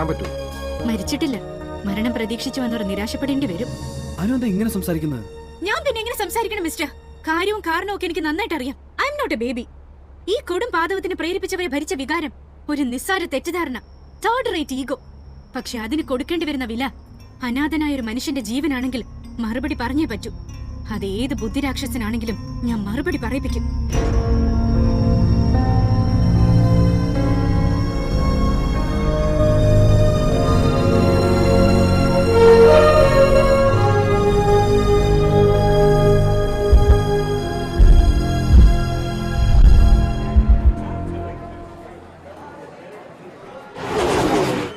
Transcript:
കാണാൻ പറ്റുമോ? മരിച്ചിട്ടില്ല. മരണം പ്രതീക്ഷിച്ചു വന്നവർ നിരാശപ്പെടേണ്ടി വരും. അനു ഇങ്ങനെ സംസാരിക്കുന്നത്? ഞാൻ പിന്നെ എങ്ങനെ സംസാരിക്കണം മിസ്റ്റർ? കാര്യവും കാരണവും ഒക്കെ എനിക്ക് നന്നായിട്ട് അറിയാം. I'm not a baby. ഈ കൊടും പാതവത്തിന് പ്രേരിപ്പിച്ചവരെ ഭരിച്ച വികാരം ഒരു നിസ്സാര തെറ്റിദ്ധാരണ, തേർഡ് റേറ്റ് ഈഗോ. പക്ഷെ അതിന് കൊടുക്കേണ്ടി വരുന്ന വില അനാഥനായ ഒരു മനുഷ്യന്റെ ജീവനാണെങ്കിൽ മറുപടി പറഞ്ഞേ പറ്റൂ. അത് ഏത് ബുദ്ധിരാക്ഷസനാണെങ്കിലും ഞാൻ മറുപടി പറയിപ്പിക്കും.